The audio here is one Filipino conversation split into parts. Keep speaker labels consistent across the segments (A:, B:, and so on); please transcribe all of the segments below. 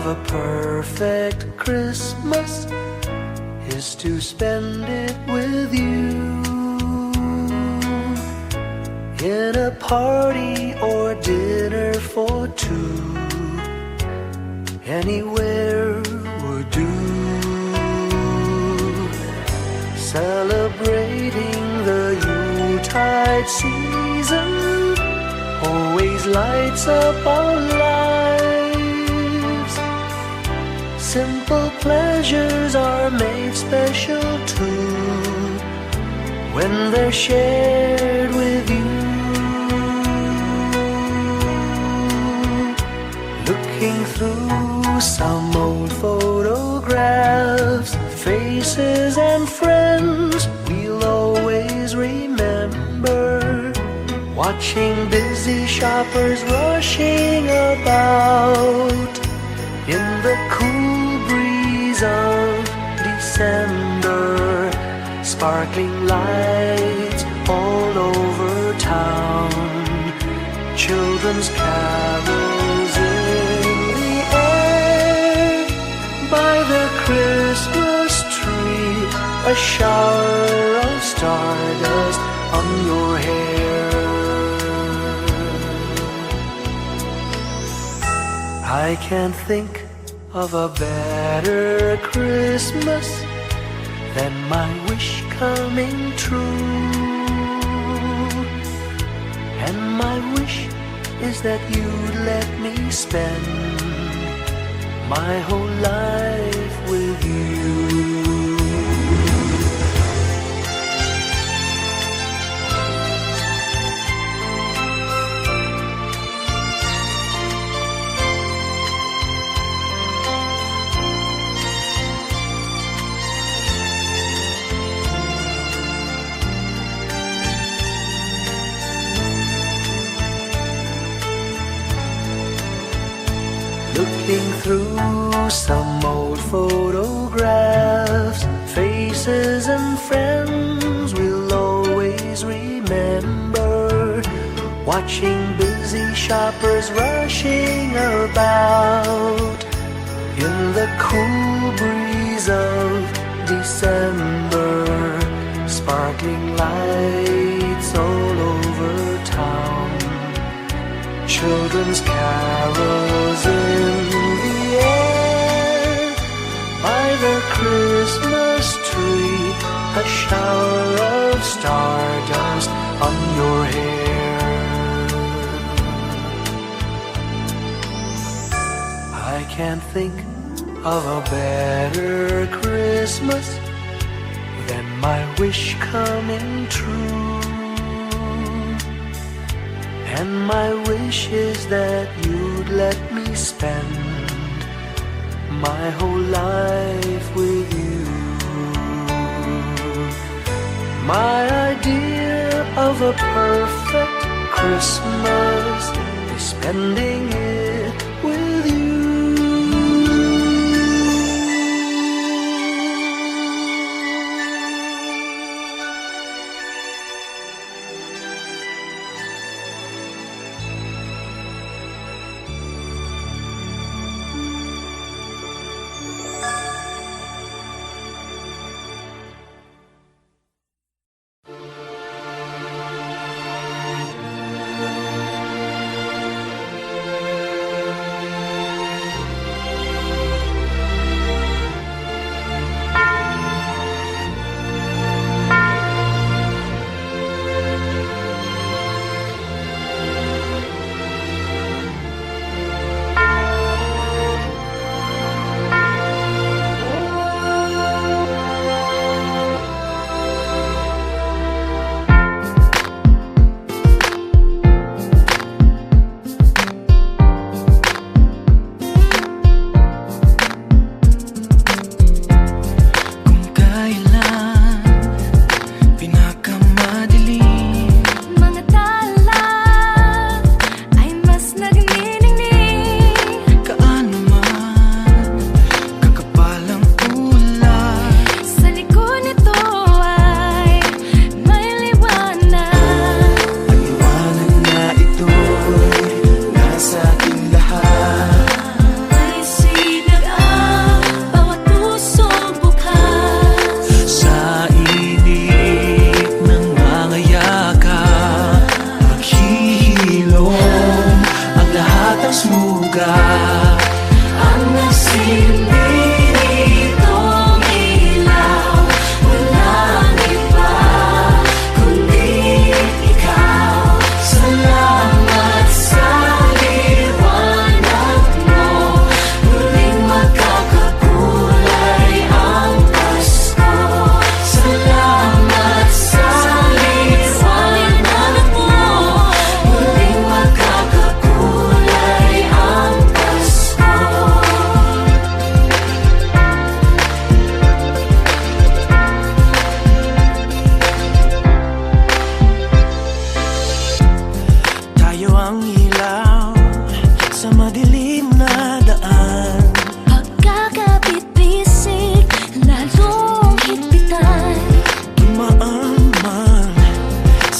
A: of a perfect Christmas is to spend it with you, in a party or dinner for two. Anywhere would do. Celebrating the Yuletide season always lights up our lives. Simple pleasures are made special too when they're shared with you. Looking through some old photographs, faces and friends we'll always remember. Watching busy shoppers rushing about in the cool breeze of December. Sparkling lights all over town, children's carols in the air. By the Christmas tree, a shower of stardust on your hair. I can't think of a better Christmas than my wish coming true. And my wish is that you'd let me spend my whole life with you. Looking through some old photographs, faces and friends we'll always remember. Watching busy shoppers rushing about in the cool breeze of December. Sparkling lights all over town, children's carols in the air. By the Christmas tree, a shower of stardust on your hair. I can't think of a better Christmas than my wish coming true. And my wish is that you'd let me spend my whole life with you. My idea of a perfect Christmas is spending it with you.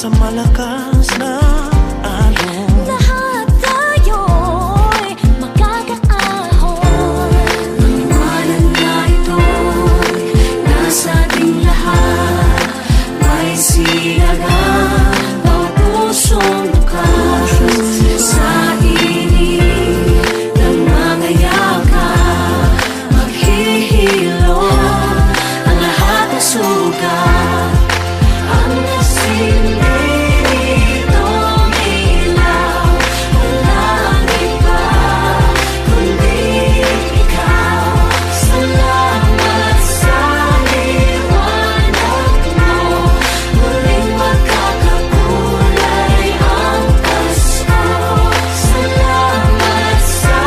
A: sa malakas na alon.
B: Lahat tayo'y magkakaahon. Maniwala na ito'y nasa ating lahat. May sinagang bawat pusong bukas. Sa init ng mga yakap, maghihilom ang lahat ng sugat. Ang nasilid itong ilaw, walang iba kundi ikaw. Salamat sa liwanag mo, muling magkakakulay ang Pasko. Salamat sa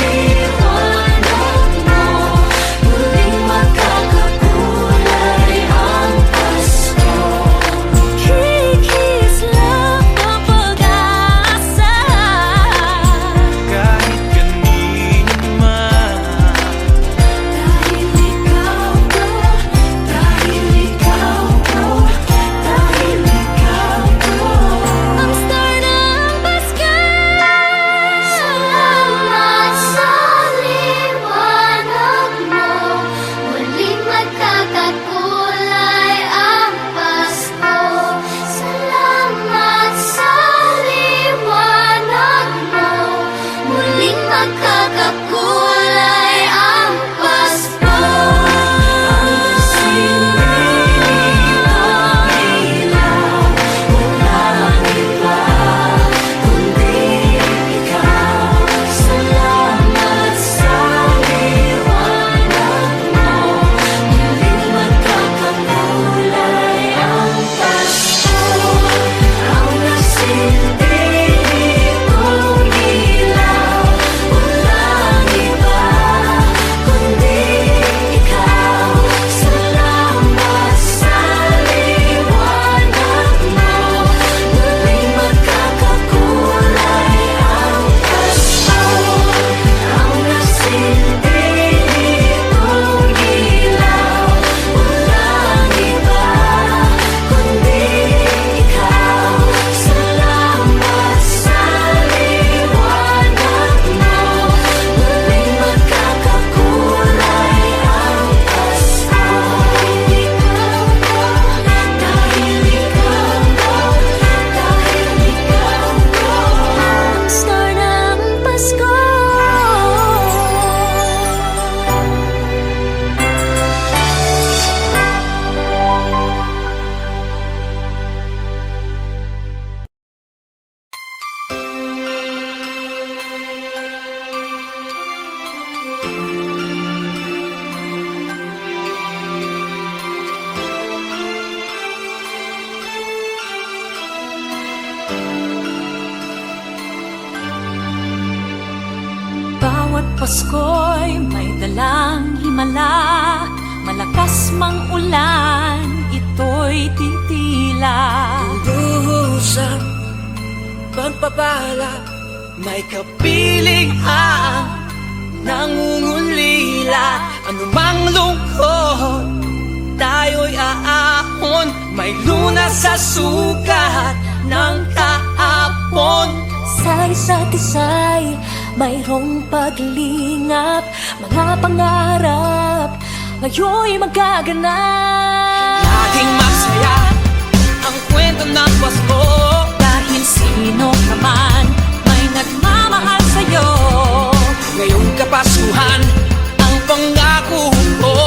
B: liwanag mo, muling magkakakulay ang Pasko. Kikislang ang pag-asa.
A: Kahit kanino man,
B: Dahil ikaw ko, dahil ikaw ko, dahil ikaw ko, ang star ng Pasko. Salamat sa liwanag mo, muling magkakakulay ang Pasko. Salamat sa liwanag mo, muling magkakakulay ang Pasko. Ang silid ng ilaw, walang iba kundi ikaw. Salamat sa liwanag mo, muling magkakakulay ang Pasko. Ang nasilid itong ilaw, walang iba kundi ikaw. Salamat sa liwanag mo, muling magkakakulay ang Pasko. Ang nasilid itong ilaw, walang iba kundi ikaw. Salamat sa liwanag mo, muling magkakakulay ang Pasko. Dahil ikaw ko, dahil ikaw ko, ang star ng Pasko. Bawat Pasko'y may dalang himala, malakas mang ulan, ito'y titila.
A: Lubusang pagpapala, may kapiling ang nangungulila. Anumang lungkot, tayo'y aahon. May lunas sa sugat ng kahapon.
B: Sa isa't isa'y mayroong paglingap, mga pangarap ngayon'y magaganap.
A: Laging masaya ang kwento ng Pasko.
B: Dahil sino ka man may nagmamahal sa'yo,
A: Ngayong Kapaskuhan, ang pangako ko.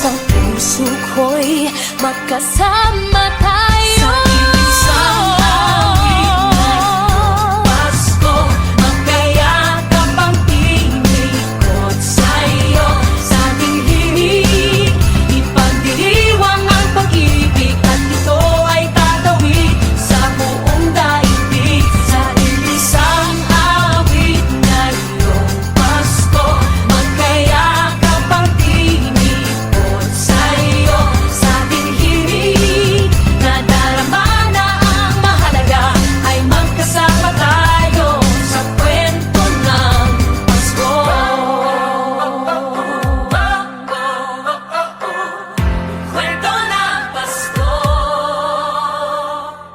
B: sa puso ko'y magkasama tayo.
A: Sa isang awit ng Pasko,
B: Magkayakap ang tinikot sa'yo. Sa ating himig, ipagdiriwang ang pag-ibig, at ito ay tatawid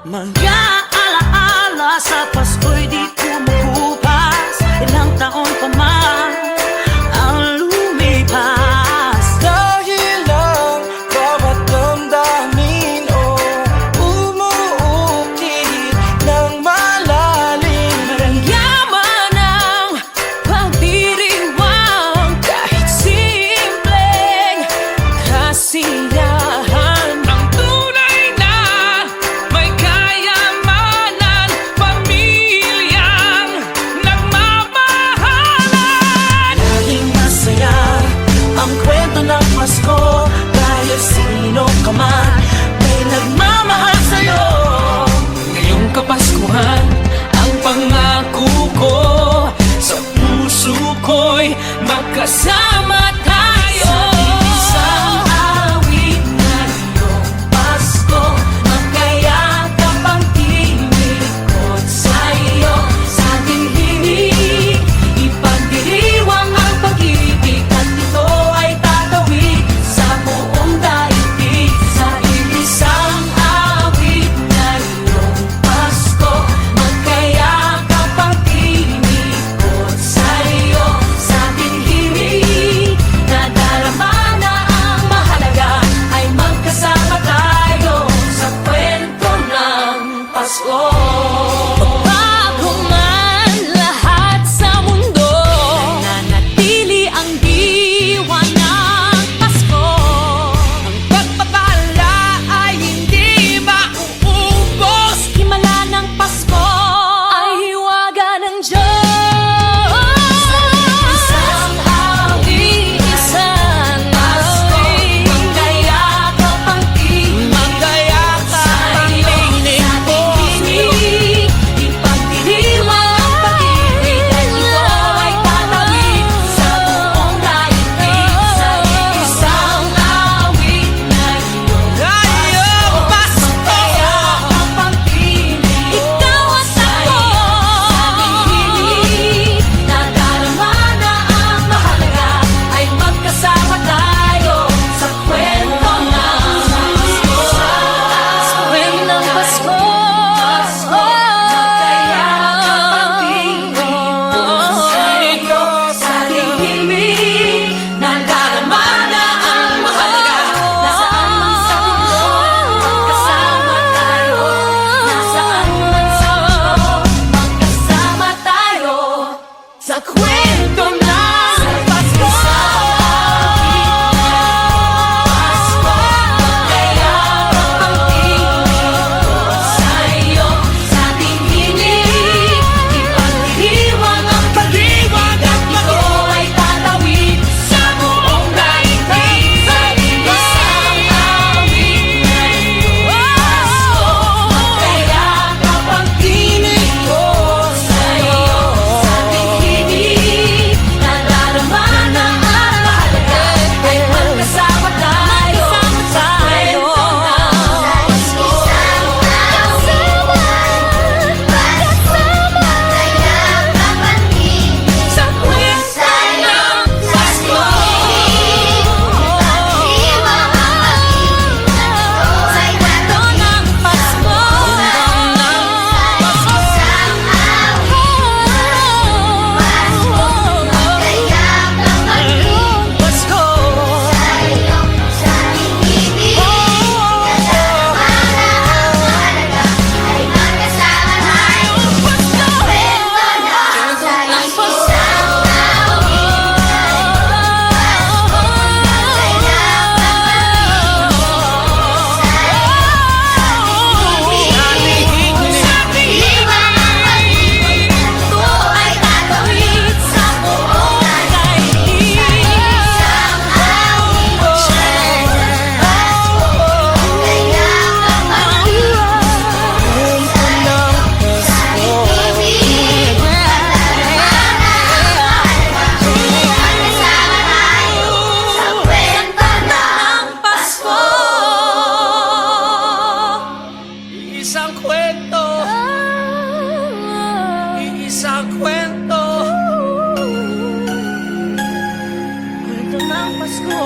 B: Mga alaala sa Pasko'y di kumukupas. Ilang taon pa man ang lumipas.
C: Dahil lang bawat damdamin o umuukit ng malalim.
B: Maramyaman ang pagdiriwang kahit simpleng kasiyahan.
C: Ang tunay na may kayamanan, pamilyang nagmamahalan.
B: Laging masaya ang kwento ng Pasko. Dahil sino ka man may nagmamahal sa'yo.
C: Ngayong Kapaskuhan, ang pangako ko sa puso ko'y magkasama tayo.
B: Isang awit na iyong Pasko, magkayakap ang tinikot sa'yo. Sa ating himig, ipagdiriwang ang pag-ibig, at ito ay tatawid sa buong daigdig. Sa isang awit na iyong Pasko, magkayakap ang tinikot sa'yo. Sa ating himig, nadarama na ang mahalaga, ay magkasama tayo sa kwento ng Pasko. Bago man lahat sa mundo, nananatili ang diwa ng Pasko.
C: Ang pagpapala ay hindi mauubos.
B: Himala ng Pasko ay hiwaga ng Diyos. Isang awit, isang awit, magkayakap ang tinig, ipagdiriwang ang pag-ibig, at ito ay tatawid sa buong daigdig. Sa isang awit na iyong Pasko, magkayakap ang tinig, ikaw at ako. Sa ating himig, nadarama na ang mahalaga, ay magkasama tayo sa kwento ng Pasko. Sa kwento ng Pasko, magkayakap ang tinig sa'yo. Sa ating himig, nadarama na ang mahalaga, nasaan man sa mundo, magkasama tayo. Nasaan man sa mundo, magkasama tayo sa kwento ng Pasko. Magkayakap ang tinig sa'yo. Sa ating himig, ipagdiriwang ang pag-ibig, at ito ay tatawid sa buong daigdig. Sa isang awit na iyong Pasko, magkayakap ang tinig ko sa'yo. Sa ating himig, nadarama na ang mahalaga, ay magkasama tayo sa kwento ng Pasko. Sa kwento ng Pasko. Sa kwento ng Pasko. Pasko.
C: Isang kwento, isang kwento.
B: Kwento ng Pasko.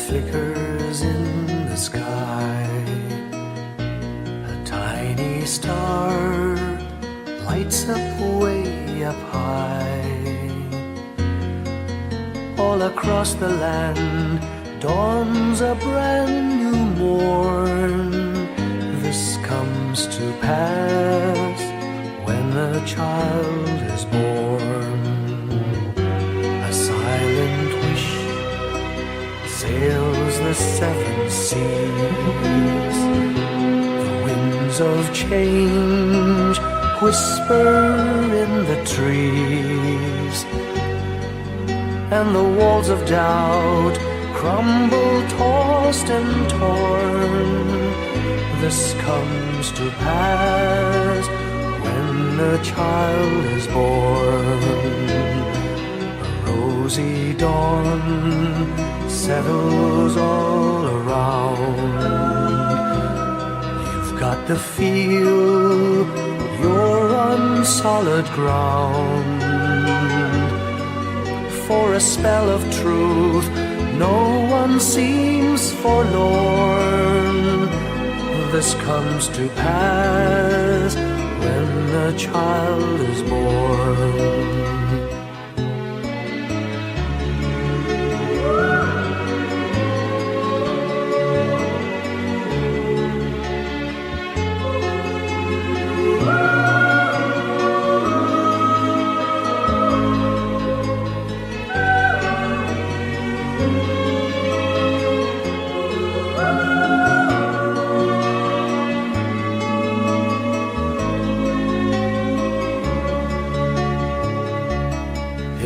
A: flickers in the sky. A tiny star lights up way up high. All across the land dawns a brand new morn. This comes to pass when a child is born. A silent wish sails the seven seas. The winds of change whisper in the trees, and the walls of doubt crumble, tossed and torn. This comes to pass when a child is born. A rosy dawn settles all around. You've got to feel you're on solid ground. For a spell of truth, no one seems forlorn. This comes to pass when a child is born.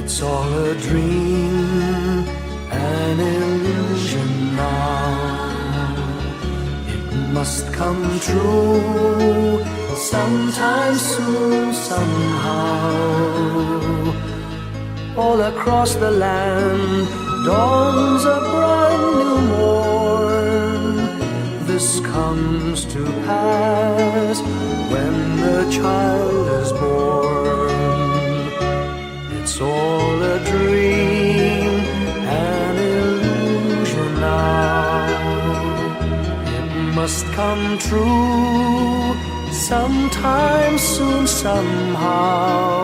A: It's all a dream, an illusion now. It must come true sometime soon, somehow. All across the land dawns a brand new morn. This comes to pass when the child is born. It's all a dream, an illusion now. It must come true sometime soon, somehow.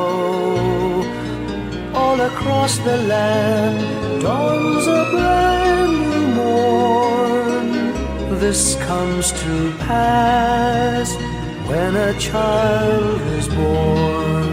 A: All across the land dawns a brand new morn. This comes to pass when a child is born.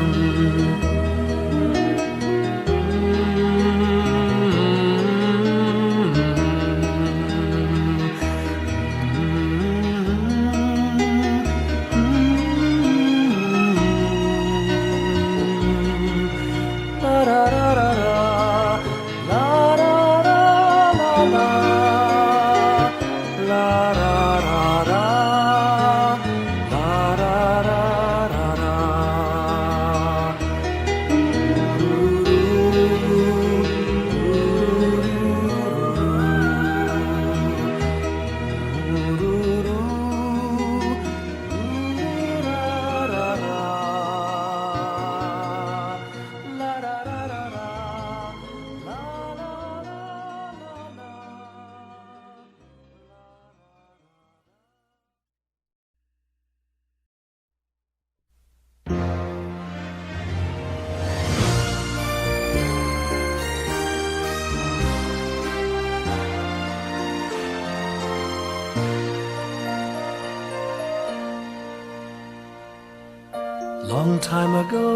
A: Long time ago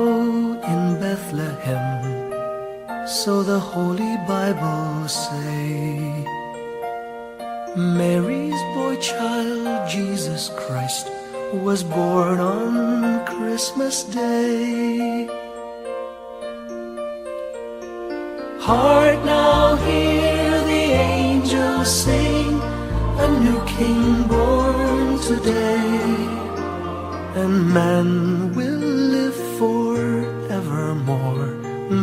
A: in Bethlehem, so the Holy Bible say, Mary's boy child, Jesus Christ, was born on Christmas Day. Hark now, hear the angels sing, a new King born today, and man will live forevermore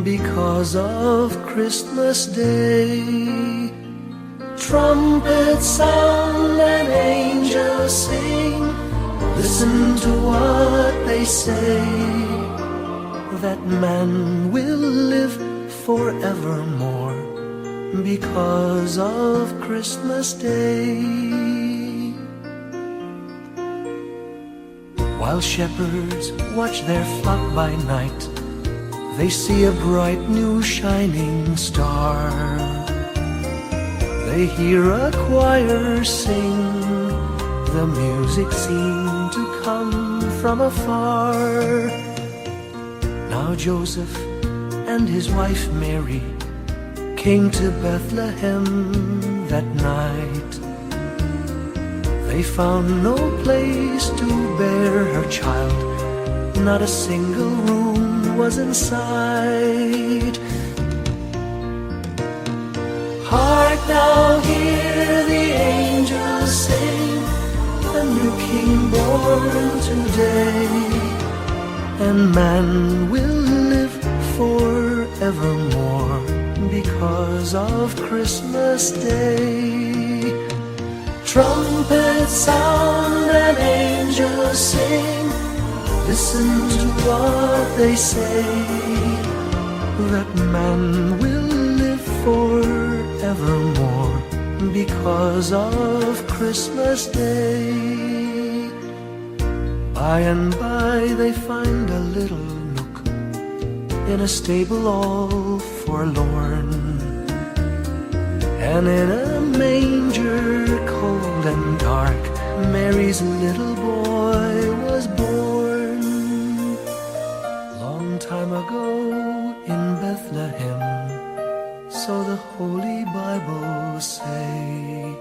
A: because of Christmas Day. Trumpets sound and angels sing, listen to what they say, that man will live forevermore because of Christmas Day. While shepherds watch their flock by night, they see a bright new shining star. They hear a choir sing, the music seemed to come from afar. Now Joseph and his wife Mary came to Bethlehem that night. They found no place to bear her child, not a single room was in sight. Hark now, hear the angels sing, a new king born today, and man will live forevermore because of Christmas Day. Trumpets sound and angels sing, listen to what they say, that man will live forevermore because of Christmas Day. By and by they find a little nook in a stable all forlorn, and in a manger cold and dark, Mary's little boy was born. Long time ago in Bethlehem, so the Holy Bible say,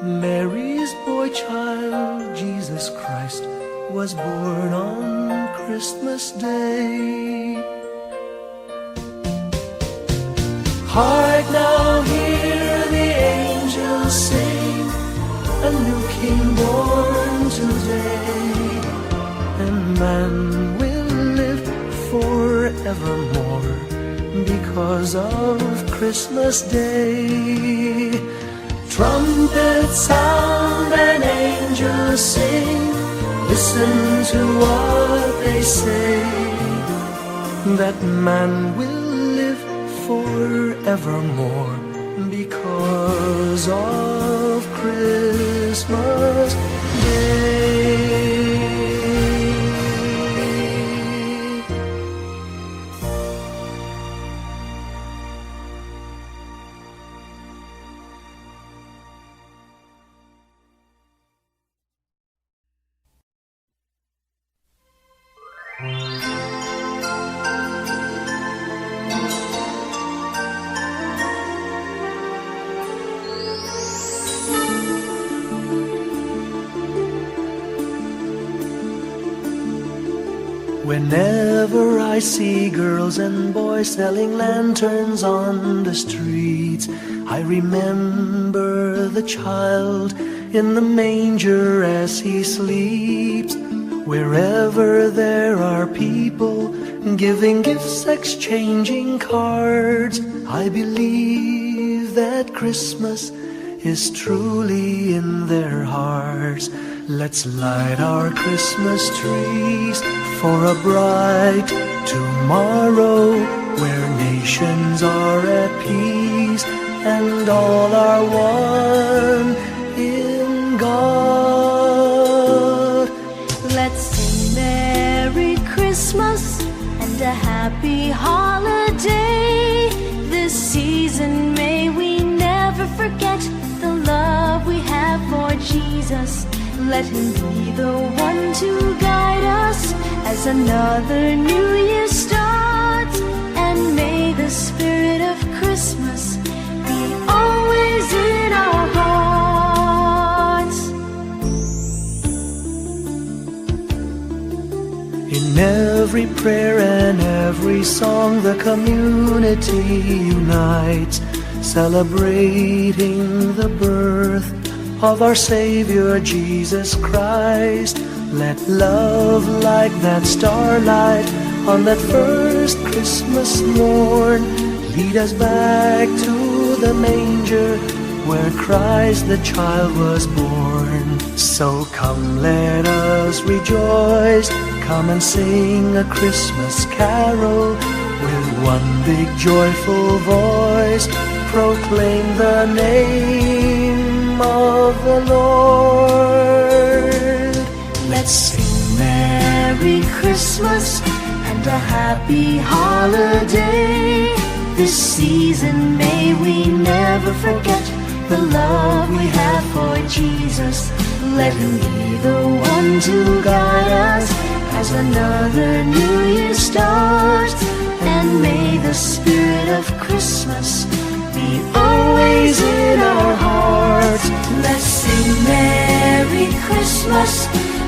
A: Mary's boy child, Jesus Christ, was born on Christmas Day. Hark now, hear the angels sing, a new king born today, and man will live forevermore because of Christmas Day. Trumpets sound and angels sing, listen to what they say, that man will live forevermore because of Christmas Day. Whenever I see girls and boys selling lanterns on the streets, I remember the child in the manger as he sleeps. Wherever there are people giving gifts, exchanging cards, I believe that Christmas is truly in their hearts. Let's light our Christmas trees for a bright tomorrow, where nations are at peace and all are one in God.
D: Let's sing Merry Christmas and a happy holiday. This season may we never forget the love we have for Jesus. Let him be the one to guide us as another new year starts, and may the spirit of Christmas be always in our hearts.
A: In every prayer and every song, the community unites, celebrating the birth of our Savior Jesus Christ. Let love like that starlight on that first Christmas morn lead us back to the manger where Christ the child was born. So come, let us rejoice, come and sing a Christmas carol, with one big joyful voice, proclaim the name of the Lord.
D: Let's sing Merry Christmas and a happy holiday. This season may we never forget the love we have for Jesus. Let Him be the one to guide us as another new year starts. And may the spirit of Christmas be always in our hearts. Let's sing Merry Christmas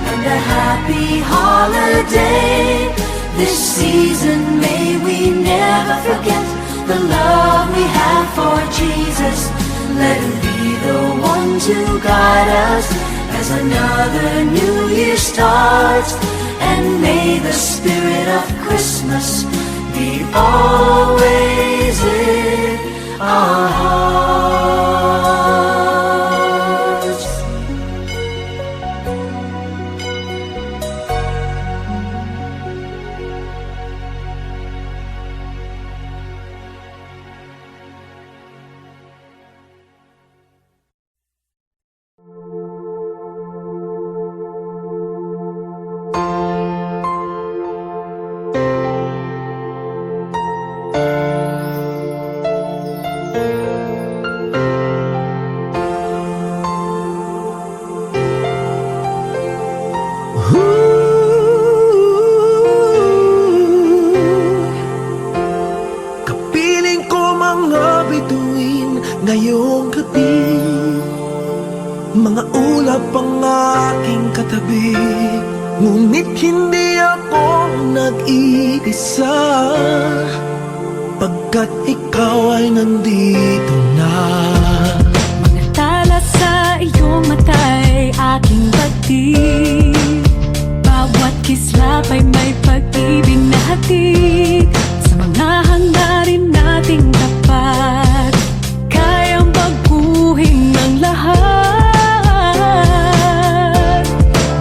D: and a happy holiday. This season may we never forget the love we have for Jesus. Let Him be the one to guide us as another new year starts. And may the spirit of Christmas be always in our hearts.
A: Kapiling ko mga bituin ngayong gabi, mga ulap ang aking katabi, ngunit hindi ako nag-iisa, pagkat ikaw ay nandito na.
D: Mga tala sa iyong mata'y aking batid. Bawat kislap ay may pag-ibig na hatid. Sa mga hangarin nating tapat, kayang baguhin ang lahat.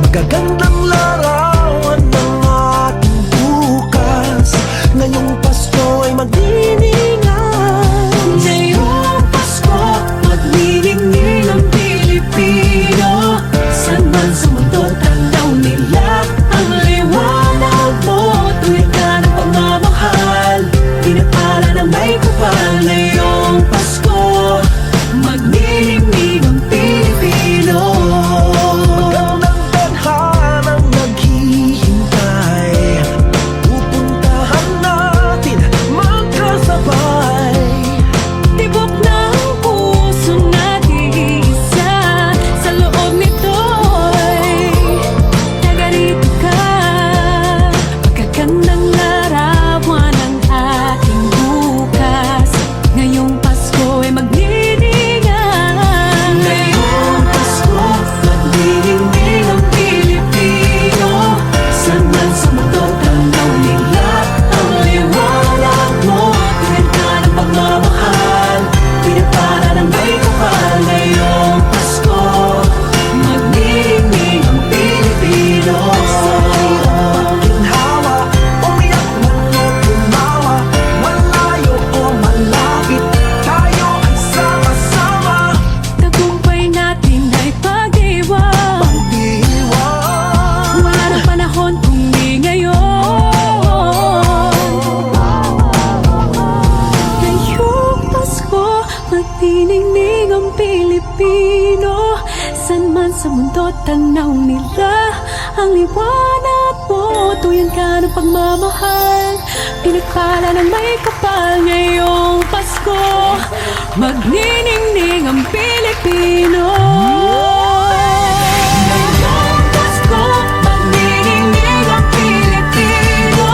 A: Magagandang larawan ng ating bukas, ngayong Pasko ay magdiningan.
D: Ngayong Pasko, magniningning ang Pilipino. Saan man sa mundo, tanaw nila ang liwanag mo. Tuwid ka ng pagmamahal, pinapala ng may kapal. Ngayong Pasko, magniningning ang Pilipino.
A: Magandang tadhanang naghihintay, pupuntahan natin magkasabay.
D: Tibok ng pusong nag-iisa, sa loob nito'y tagarito ka. Magagandang larawan ang ating bukas. Ngayong Pasko ay magniningan. Ngayong Pasko, magniningning ang Pilipino. Saan man sa mundo, tanaw nila ang liwanag mo. Tuwid ka ng pagmamahal, pinapala ng may kapal. Ngayong Pasko, magniningning ang Pilipino.
A: Ginhawa, umiyak man o tumawa, malayo o malapit, tayo ay sama-sama.
D: Tagumpay natin ay pag-iwan.
A: Pag-iwan,
D: Wala na panahon kung di ngayon. Ngayong Pasko, magniningning ang Pilipino. Saan man sa mundo, tanaw nila ang liwanag mo. Tuyan ka ng pagmamahal, pinagpala ng may kapal. Ngayong Pasko, magniningning ang Pilipino. Ngayong Pasko, magniningning ang Pilipino.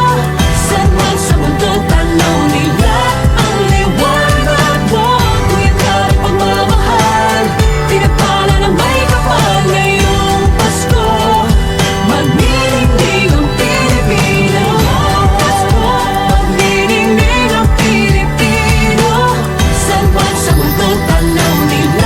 D: Saan man sa mundo, tanaw nila ang liwanag mo. Tuyan ka ng pagmamahal, pinagpala ng may kapal. Ngayong Pasko, magniningning ang Pilipino. Pasko, magniningning ang Pilipino. Saan man sa mundo, tanaw nila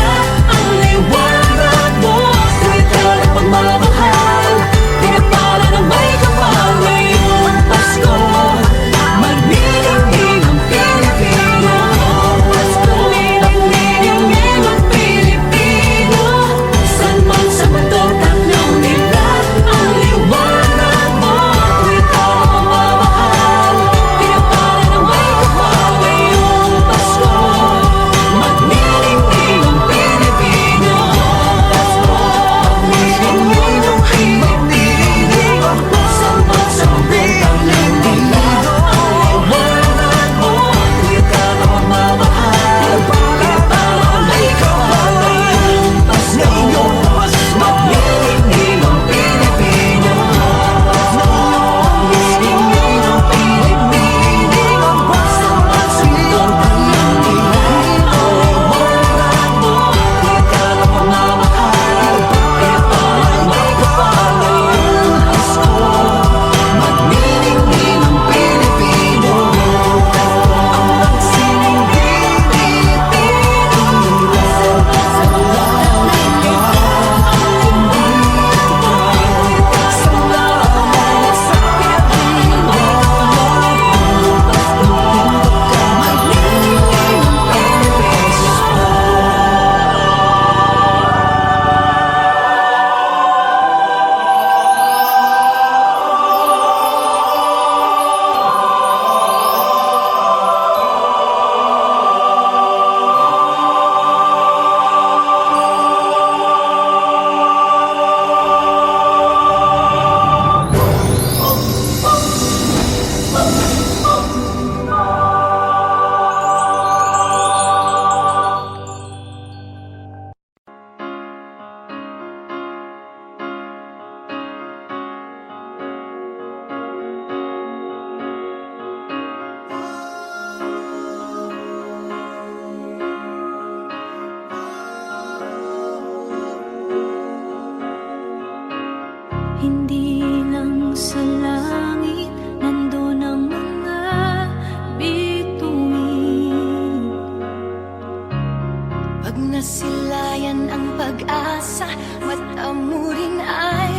D: Nilayan ang pag-asa, mata mo rin ay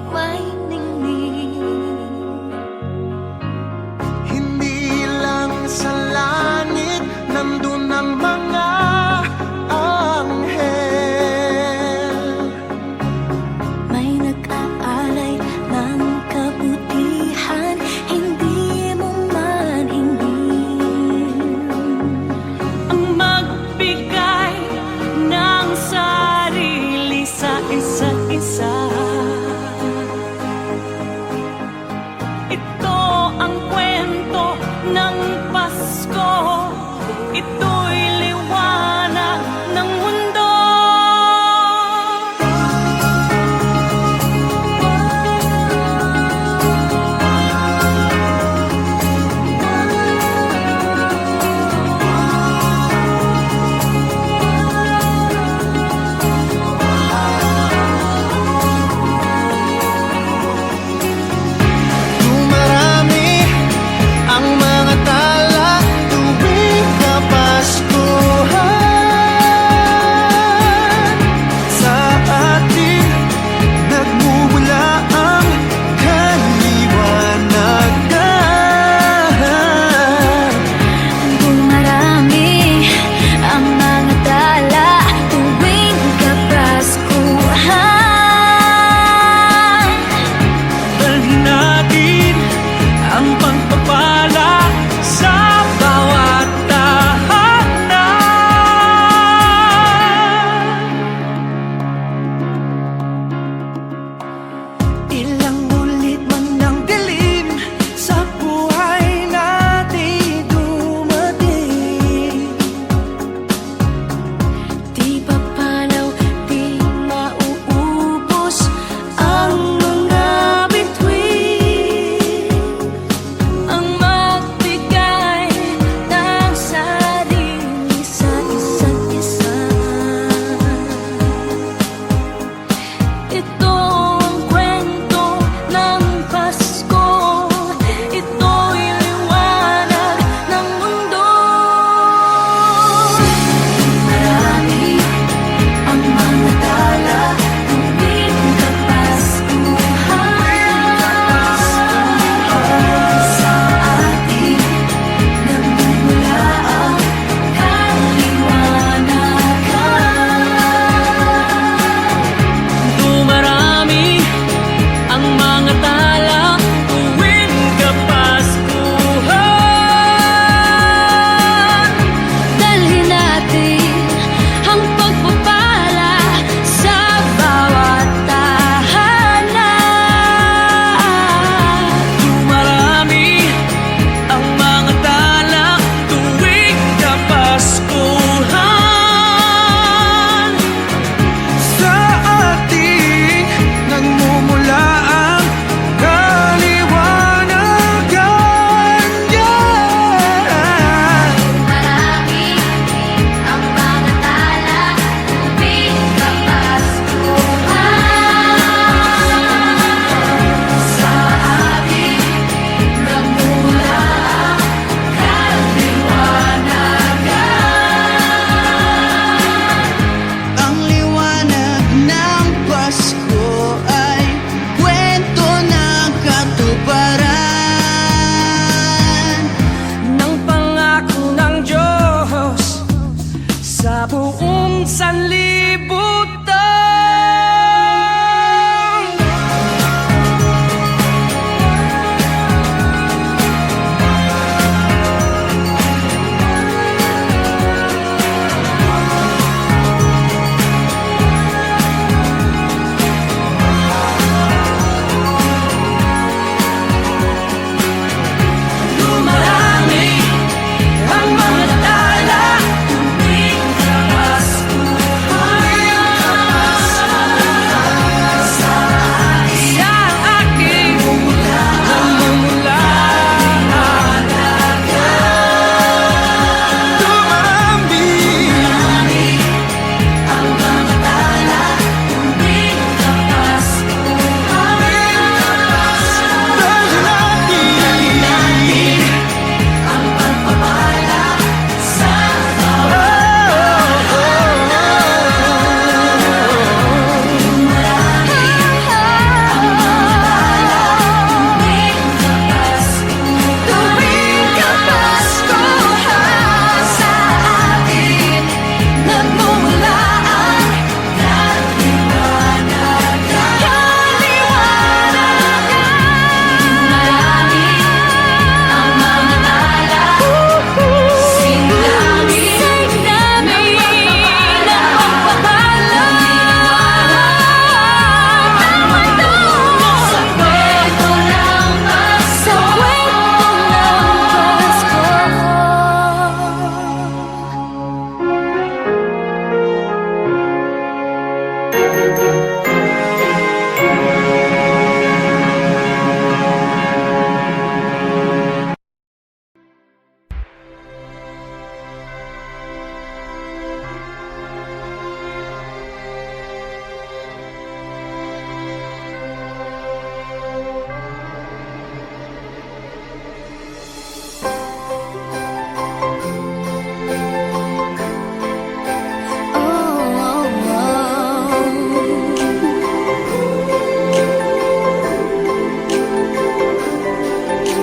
D: may ningning.
A: Hindi lang sa langit nandun ang mga anghel.
D: May nag-aalay ng kabutihan, hindi mo man hingin.
B: Ang magbigay ng sarili sa isa't isa.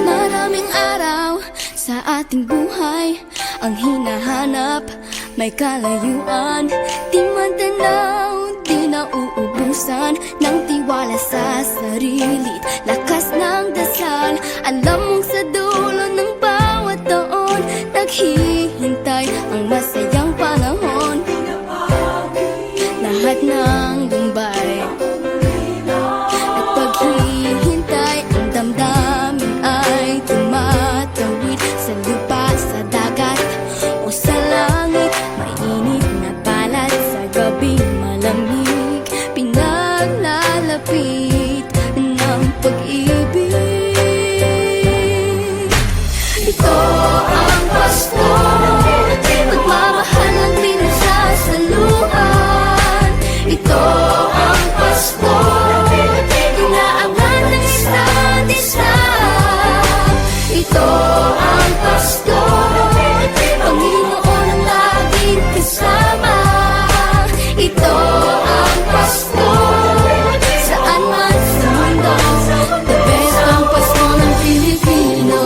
D: Maraming araw sa ating buhay ang hinahanap, may kalayuan, di matanaw, di nauubusan ng tiwala sa sarili't lakas ng dasal. Alam mong sa dulo ng bawat taon, naghihintay ang masayang panahon. Lahat ng lumbay at paghihintay, ang damdamin ay tumatawid sa lupa, sa dagat o sa langit. Mainit na balat sa gabing malamig, pinaglalapit ng pag-ibig. Ito ang Pasko, pagmamahal ang pinagsasaluhan. Ito ang Pasko, inaabangan ng isa't isa. Ito ang Pasko, Panginoon ang laging kasama. Ito ang Pasko, saan man sa mundo, the best ang Pasko ng Pilipino.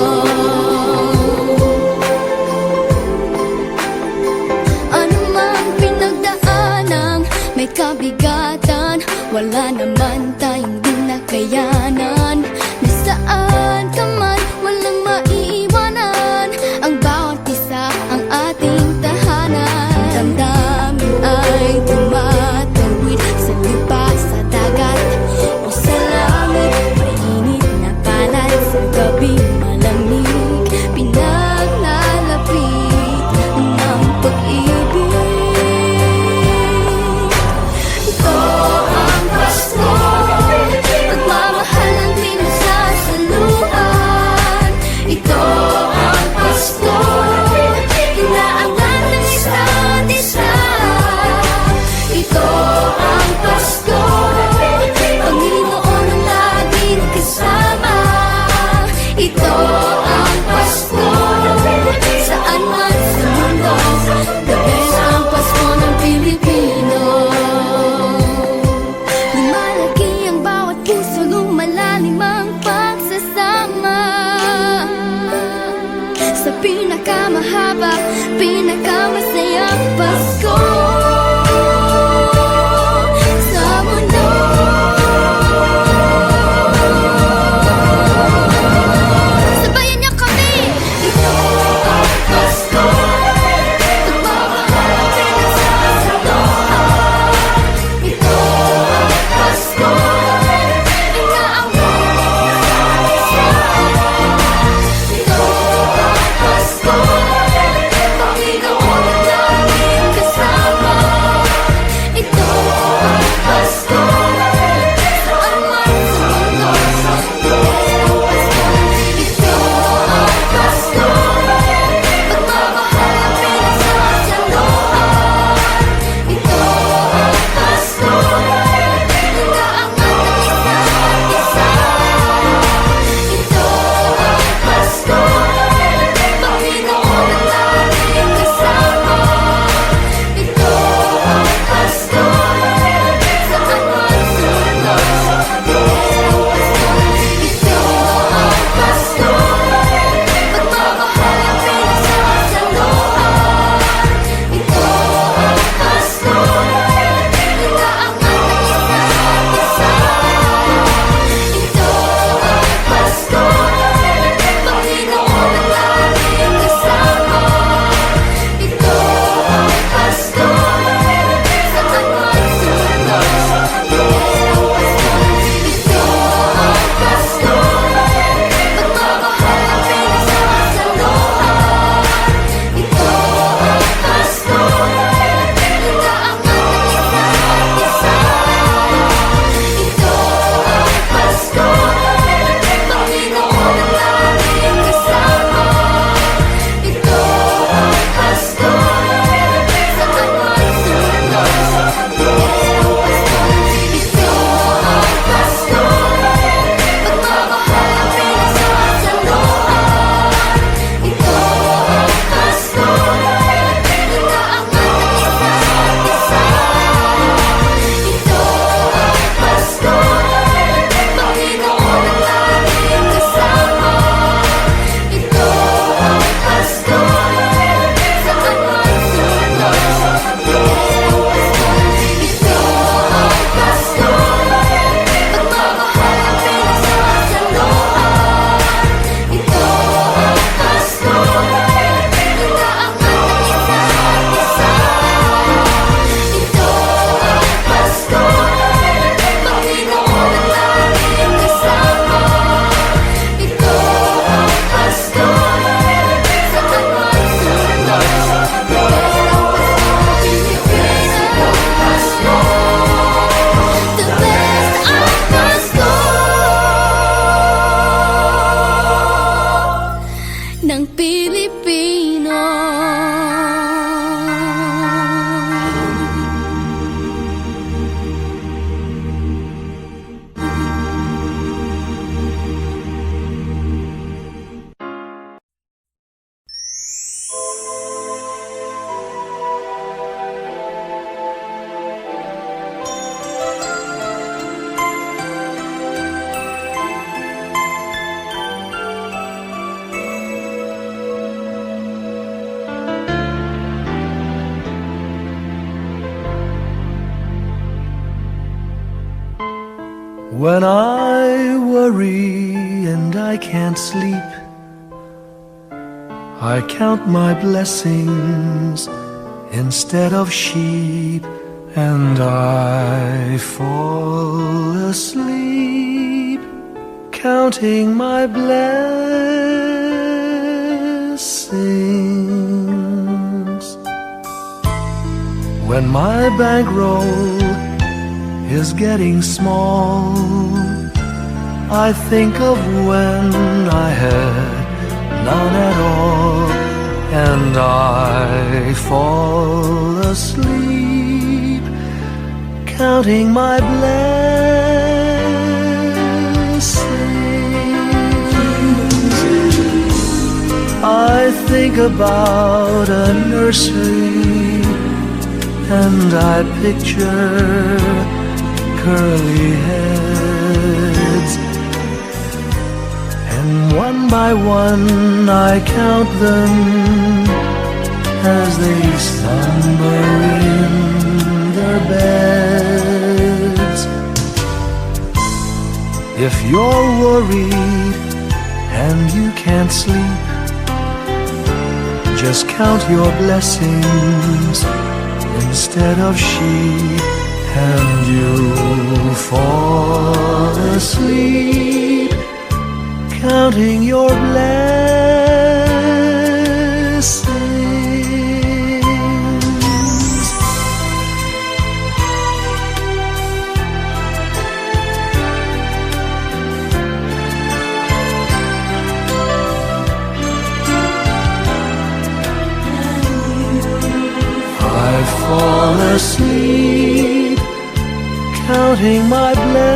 D: Ano mang pinagdaanang may kabigatan, wala naman tayong di nakayanan. Nasaan ka man, walang maiiwanan, ang bawat isa ang ating tahanan. Damdamin ay tumatawid sa lupa, sa dagat o sa langit. Mainit na balat sa gabing malamig, pinaglalapit ng pag-ibig. Ito ang Pasko,
A: When I worry and I can't sleep, I count my blessings instead of sheep, and I fall asleep counting my blessings. When my bankroll is getting small, I think of when I had none at all, and I fall asleep counting my blessings. I think about a nursery, and I picture curly heads, and one by one I count them as they slumber in their beds. If you're worried and you can't sleep, just count your blessings instead of sheep, and you'll fall asleep counting your blessings. I fall asleep counting my blessings.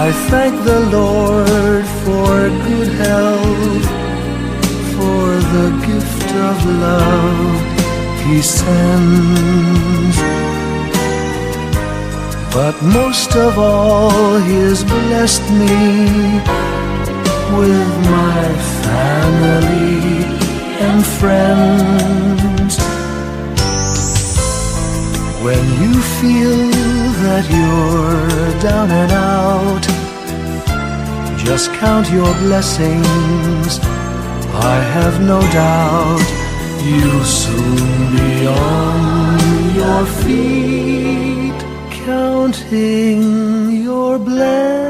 A: I thank the Lord for good health, for the gift of love He sends. But most of all, He has blessed me with my family and friends. When you feel that you're down and out, just count your blessings. I have no doubt you'll soon be on your feet, counting your blessings.